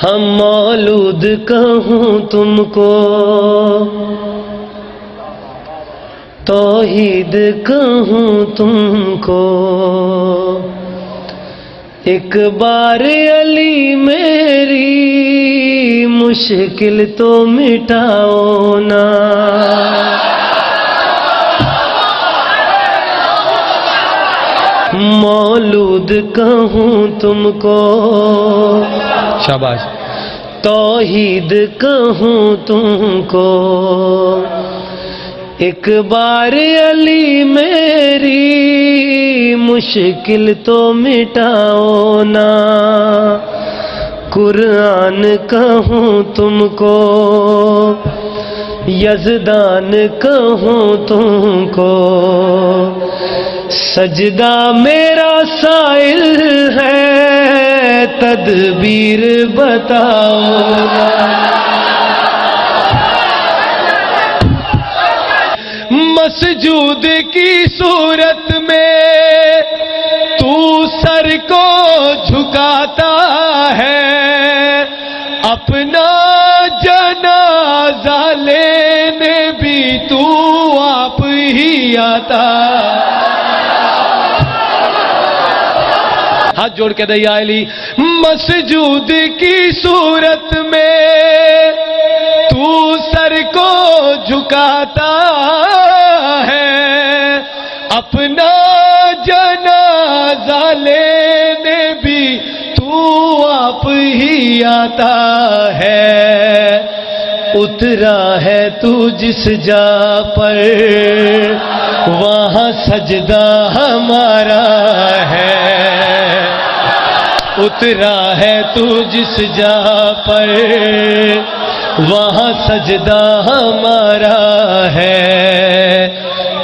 ہم مولود کہوں تم کو، توحید کہوں تم کو، ایک بار علی میری مشکل تو مٹاؤ نا۔ مولود کہوں تم کو، شاباش، توحید کہوں تم کو، ایک بار علی میری مشکل تو مٹاؤ نا۔ قرآن کہوں تم کو، یزدان کہوں تم کو، سجدہ میرا سائل ہے، تدبیر بتاؤ نا۔ مسجود کی صورت میں تو سر کو جھکاتا ہے، اپنا جنازہ لینے بھی تو آپ ہی آتا۔ ہاتھ جوڑ کے دیا علی، مسجود کی صورت میں تو سر کو جھکاتا ہے، اپنا جنازہ لینے بھی تو آپ ہی آتا ہے۔ اترا ہے تو جس جا پر، وہاں سجدہ ہمارا ہے۔ اترا ہے تو جس جا پر، وہاں سجدہ ہمارا ہے۔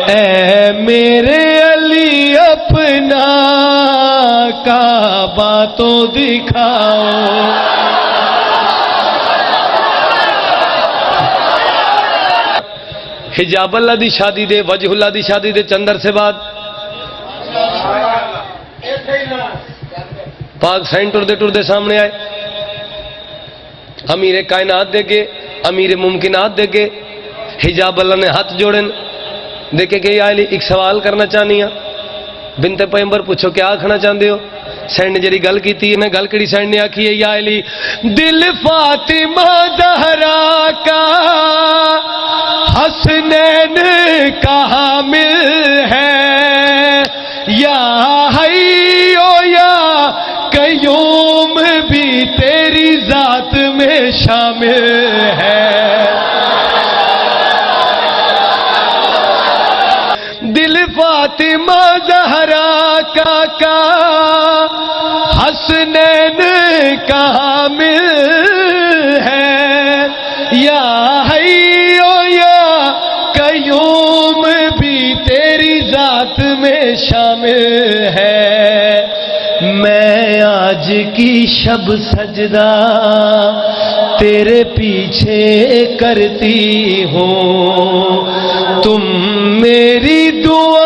اے میرے علی اپنا کعبہ تو دکھاؤ۔ حجاب اللہ دی شادی دے، وجہ اللہ دی شادی دے چندر سے بعد پاک سائن ٹر دے سامنے آئے، امیر کائنات دے کے، امیر ممکنات دے کے، حجاب اللہ نے ہاتھ جوڑن دیکھے کہ یا علی ایک سوال کرنا چاہنی ہاں۔ بنت پیغمبر پوچھو کیا آکھنا چاہندے ہو؟ سینڈ نے جڑی گل کیتی ہے نا، گل کڑی سینڈ نے آکھی ہے، یا علی دل فاطمہ زہرا کا حسنین کا حامل ہے، یا حیو یا قیوم بھی تیری ذات میں شامل ہے۔ دل فاطمہ زہرا کا حسنین کا حامل ہے، یا حیو یا قیوم بھی تیری ذات میں شامل ہے۔ میں آج کی شب سجدہ تیرے پیچھے کرتی ہوں، تم میری دعا